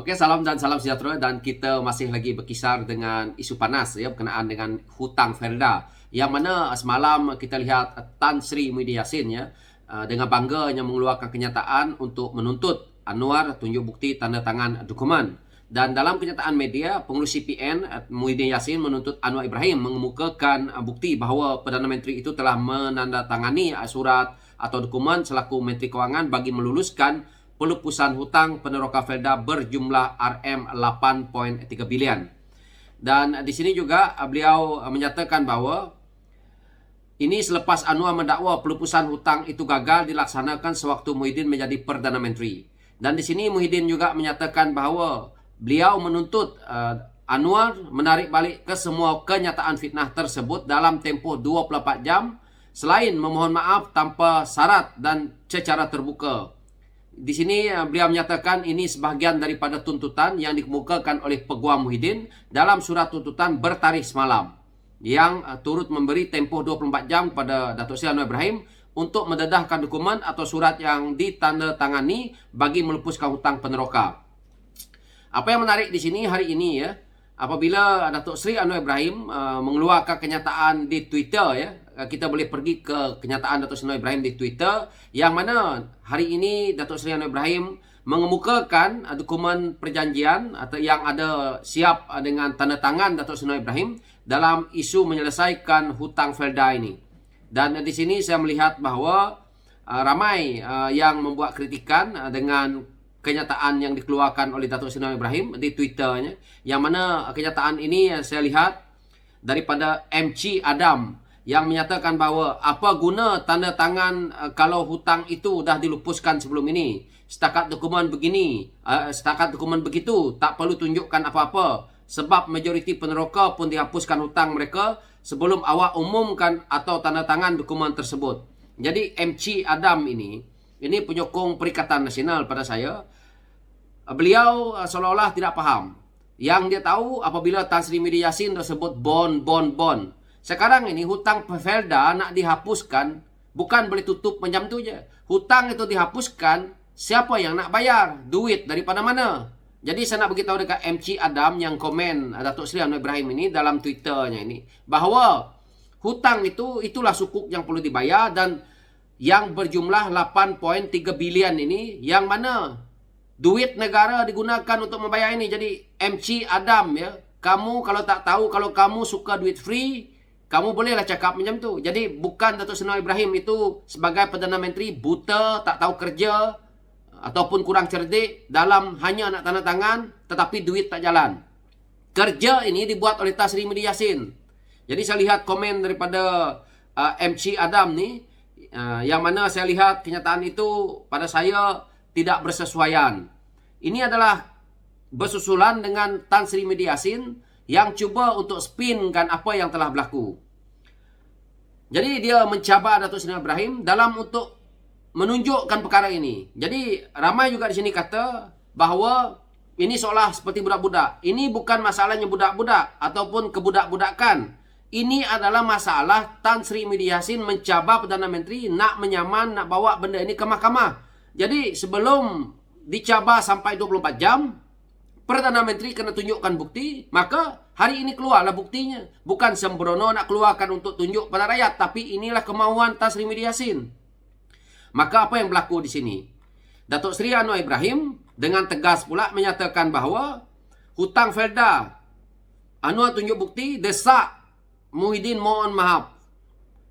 Oke, salam dan salam sejahtera dan kita masih lagi berkisar dengan isu panas ya berkenaan dengan hutang Felda. Yang mana semalam kita lihat Tan Sri Muhyiddin Yassin ya dengan bangganya mengeluarkan kenyataan untuk menuntut Anwar tunjuk bukti tanda tangan dokumen. Dan dalam kenyataan media, pengurus CPN Muhyiddin Yassin menuntut Anwar Ibrahim mengemukakan bukti bahawa Perdana Menteri itu telah menandatangani surat atau dokumen selaku Menteri Kewangan bagi meluluskan pelupusan hutang peneroka Felda berjumlah RM8.3 bilion. Dan di sini juga beliau menyatakan bahawa ini selepas Anwar mendakwa pelupusan hutang itu gagal dilaksanakan sewaktu Muhyiddin menjadi Perdana Menteri. Dan di sini Muhyiddin juga menyatakan bahawa beliau menuntut Anwar menarik balik ke semua kenyataan fitnah tersebut dalam tempoh 24 jam selain memohon maaf tanpa syarat dan secara terbuka. Di sini beliau menyatakan ini sebahagian daripada tuntutan yang dikemukakan oleh Peguam Muhyiddin dalam surat tuntutan bertarikh semalam yang turut memberi tempoh 24 jam kepada Datuk Seri Anwar Ibrahim untuk mendedahkan dokumen atau surat yang ditandatangani bagi melupuskan hutang peneroka. Apa yang menarik di sini hari ini ya, apabila Datuk Seri Anwar Ibrahim mengeluarkan kenyataan di Twitter ya, kita boleh pergi ke kenyataan Datuk Seri Anwar Ibrahim di Twitter yang mana hari ini Datuk Seri Anwar Ibrahim mengemukakan dokumen perjanjian atau yang ada siap dengan tanda tangan Datuk Seri Anwar Ibrahim dalam isu menyelesaikan hutang Felda ini. Dan di sini saya melihat bahawa ramai yang membuat kritikan dengan kenyataan yang dikeluarkan oleh Datuk Seri Anwar Ibrahim di Twitternya, yang mana kenyataan ini saya lihat daripada MC Adam yang menyatakan bahawa apa guna tanda tangan kalau hutang itu dah dilupuskan sebelum ini. Setakat dokumen begini, setakat dokumen begitu, tak perlu tunjukkan apa-apa sebab majoriti peneroka pun dihapuskan hutang mereka sebelum awak umumkan atau tanda tangan dokumen tersebut. Jadi MC Adam ini penyokong Perikatan Nasional pada saya. Beliau seolah-olah tidak faham. Yang dia tahu apabila Tan Sri Muhyiddin Yassin tersebut bond. Sekarang ini hutang Felda nak dihapuskan, bukan boleh tutup macam tu je. Hutang itu dihapuskan, siapa yang nak bayar? Duit daripada mana? Jadi saya nak beritahu dekat MC Adam yang komen Datuk Seri Anwar Ibrahim ini dalam Twitternya ini, bahawa hutang itu itulah sukuk yang perlu dibayar dan yang berjumlah 8.3 bilion ini yang mana duit negara digunakan untuk membayar ini. Jadi MC Adam ya, kamu kalau tak tahu, kalau kamu suka duit free, kamu bolehlah cakap macam tu. Jadi bukan Datuk Seri Anwar Ibrahim itu sebagai Perdana Menteri buta, tak tahu kerja ataupun kurang cerdik dalam hanya nak tanda tangan tetapi duit tak jalan. Kerja ini dibuat oleh Tan Sri Muhyiddin Yassin. Jadi saya lihat komen daripada MC Adam ni yang mana saya lihat kenyataan itu pada saya tidak bersesuaian. Ini adalah bersusulan dengan Tan Sri Muhyiddin Yassin yang cuba untuk spinkan apa yang telah berlaku. Jadi dia mencabar Datuk Seri Anwar Ibrahim dalam untuk menunjukkan perkara ini. Jadi ramai juga di sini kata bahawa ini seolah seperti budak-budak. Ini bukan masalahnya budak-budak ataupun kebudak-budakan. Ini adalah masalah Tan Sri Muhyiddin Yassin mencabar Perdana Menteri nak menyaman, nak bawa benda ini ke mahkamah. Jadi sebelum dicabar sampai 24 jam, Perdana Menteri kena tunjukkan bukti, maka hari ini keluarlah buktinya. Bukan sembrono nak keluarkan untuk tunjuk pada rakyat, tapi inilah kemauan Tan Sri Muhyiddin Yassin. Maka apa yang berlaku di sini? Datuk Seri Anwar Ibrahim dengan tegas pula menyatakan bahawa hutang Felda, Anwar tunjuk bukti, desak Muhyiddin mohon maaf.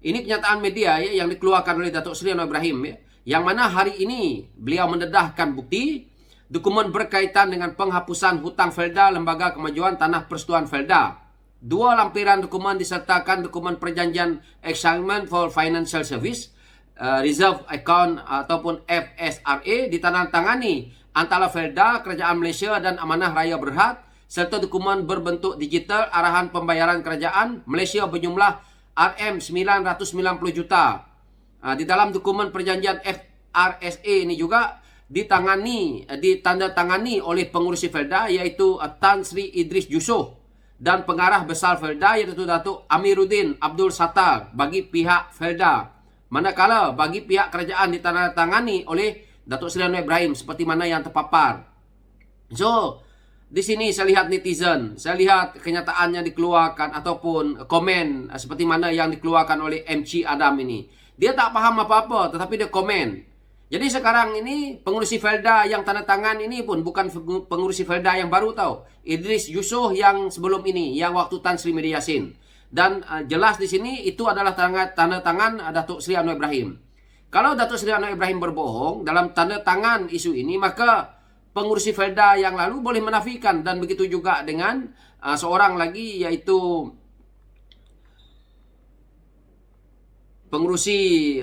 Ini kenyataan media ya, yang dikeluarkan oleh Datuk Seri Anwar Ibrahim ya, yang mana hari ini beliau mendedahkan bukti dokumen berkaitan dengan penghapusan hutang Felda Lembaga Kemajuan Tanah Persetujuan Felda. 2 lampiran dokumen disertakan dokumen perjanjian Assignment for Financial Service Reserve Account ataupun FSRA ditandatangani antara Felda, Kerajaan Malaysia dan Amanah Raya Berhad serta dokumen berbentuk digital arahan pembayaran kerajaan Malaysia berjumlah RM990 juta. Di dalam dokumen perjanjian FRSA ini juga ditandatangani oleh pengurusi Felda iaitu Tan Sri Idris Yusof dan pengarah besar Felda iaitu Datuk Amiruddin Abdul Sattar bagi pihak Felda. Manakala bagi pihak kerajaan ditandatangani oleh Datuk Seri Anwar Ibrahim seperti mana yang terpapar. So, di sini saya lihat netizen, saya lihat kenyataannya dikeluarkan ataupun komen seperti mana yang dikeluarkan oleh MC Adam ini. Dia tak paham apa-apa tetapi dia komen. Jadi sekarang ini pengurusi Felda yang tanda tangan ini pun bukan pengurusi Felda yang baru tahu. Idris Yusof yang sebelum ini, yang waktu Tan Sri Media Yassin. Dan jelas di sini itu adalah tanda tangan Datuk Seri Anwar Ibrahim. Kalau Datuk Seri Anwar Ibrahim berbohong dalam tanda tangan isu ini, maka pengurusi Felda yang lalu boleh menafikan. Dan begitu juga dengan seorang lagi, yaitu pengurusi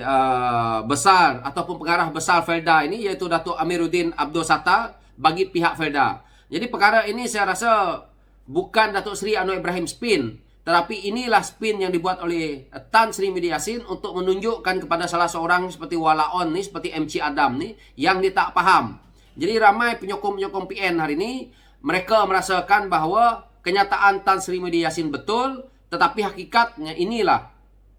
besar ataupun pengarah besar Felda ini, yaitu Datuk Amiruddin Abdul Sattar bagi pihak Felda. Jadi perkara ini saya rasa bukan Datuk Seri Anwar Ibrahim spin, tetapi inilah spin yang dibuat oleh Tan Sri Media Yassin untuk menunjukkan kepada salah seorang seperti Walaon ni, seperti MC Adam ni, yang dia tak faham. Jadi ramai penyokong-penyokong PN hari ini, mereka merasakan bahawa kenyataan Tan Sri Media Yassin betul, tetapi hakikatnya inilah.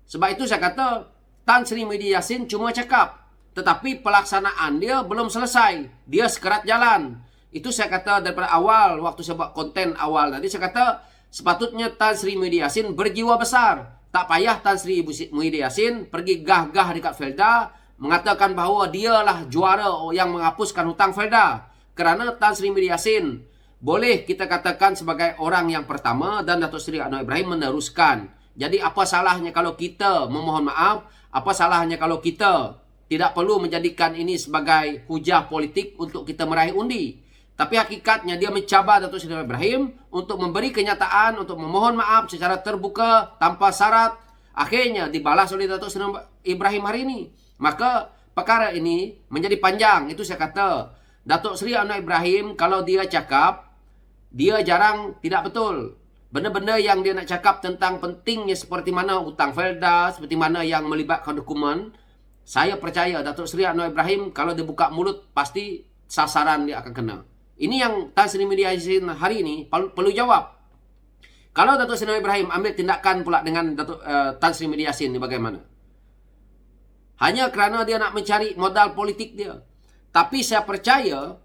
Sebab itu saya kata, Tan Sri Media Yassin cuma cakap, tetapi pelaksanaan dia belum selesai. Dia sekerat jalan. Itu saya kata daripada awal, waktu saya buat konten awal tadi, saya kata, sepatutnya Tan Sri Media Yassin berjiwa besar. Tak payah Tan Sri Media Yassin pergi gah-gah dekat Felda, mengatakan bahawa dialah juara yang menghapuskan hutang Felda. Kerana Tan Sri Media Yassin boleh kita katakan sebagai orang yang pertama dan Datuk Seri Anwar Ibrahim meneruskan. Jadi apa salahnya kalau kita memohon maaf? Apa salahnya kalau kita tidak perlu menjadikan ini sebagai hujah politik untuk kita meraih undi? Tapi hakikatnya dia mencabar Datuk Seri Anwar Ibrahim untuk memberi kenyataan, untuk memohon maaf secara terbuka tanpa syarat. Akhirnya dibalas oleh Datuk Seri Ibrahim hari ini. Maka perkara ini menjadi panjang. Itu saya kata, Datuk Seri Anwar Ibrahim kalau dia cakap, dia jarang tidak betul. Benda-benda yang dia nak cakap tentang pentingnya seperti mana hutang Felda, seperti mana yang melibatkan dokumen, saya percaya Datuk Seri Anwar Ibrahim kalau dia buka mulut, pasti sasaran dia akan kena. Ini yang Tan Sri Media Yassin hari ini perlu jawab. Kalau Datuk Seri Anwar Ibrahim ambil tindakan pula dengan Tan Sri Media Yassin ni bagaimana? Hanya kerana dia nak mencari modal politik dia. Tapi saya percaya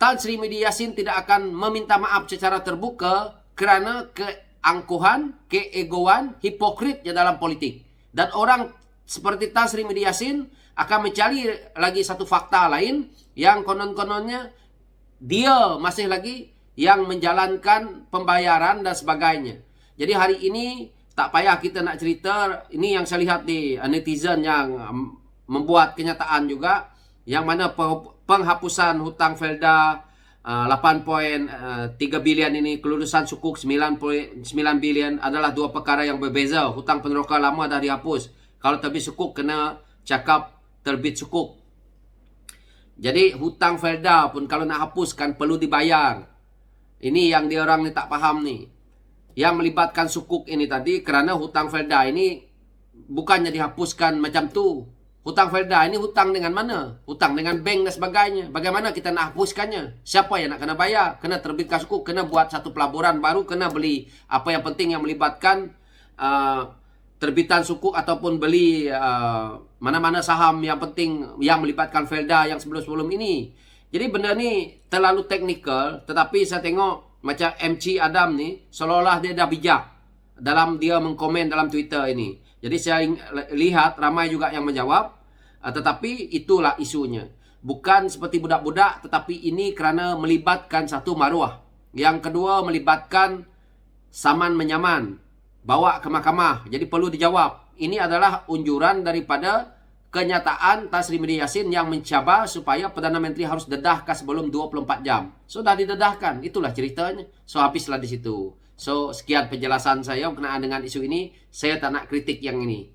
Tan Sri Media Yassin tidak akan meminta maaf secara terbuka kerana keangkuhan, keegoan, hipokritnya dalam politik. Dan orang seperti Tan Sri Media Yassin akan mencari lagi satu fakta lain yang konon-kononnya dia masih lagi yang menjalankan pembayaran dan sebagainya. Jadi hari ini tak payah kita nak cerita. Ini yang saya lihat di netizen yang membuat kenyataan juga, yang mana penghapusan hutang Felda 8.3 bilion ini, kelulusan sukuk 9.9 bilion adalah dua perkara yang berbeza. Hutang peneroka lama dah dihapus. Kalau terbit sukuk kena cakap terbit sukuk. Jadi hutang Felda pun kalau nak hapuskan perlu dibayar. Ini yang dia orang ni tak faham ni. Yang melibatkan sukuk ini tadi, kerana hutang Felda ini bukannya dihapuskan macam tu. Hutang Felda ini hutang dengan mana? Hutang dengan bank dan sebagainya. Bagaimana kita nak hapuskannya? Siapa yang nak kena bayar? Kena terbitkan sukuk, kena buat satu pelaburan baru, kena beli apa yang penting yang melibatkan terbitan sukuk ataupun beli mana-mana saham yang penting yang melibatkan Felda yang sebelum-sebelum ini. Jadi benda ni terlalu teknikal, tetapi saya tengok macam MC Adam ni seolah-olah dia dah bijak dalam dia mengkomen dalam Twitter ini. Jadi saya lihat ramai juga yang menjawab, tetapi itulah isunya. Bukan seperti budak-budak, tetapi ini kerana melibatkan satu maruah. Yang kedua melibatkan saman menyaman, bawa ke mahkamah. Jadi perlu dijawab. Ini adalah unjuran daripada kenyataan Tan Sri Media Yassin yang mencabar supaya Perdana Menteri harus dedahkan sebelum 24 jam. So dah didedahkan, itulah ceritanya. So habislah di situ. So sekian penjelasan saya berkenaan dengan isu ini. Saya tak nak kritik yang ini.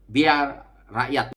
Biar rakyat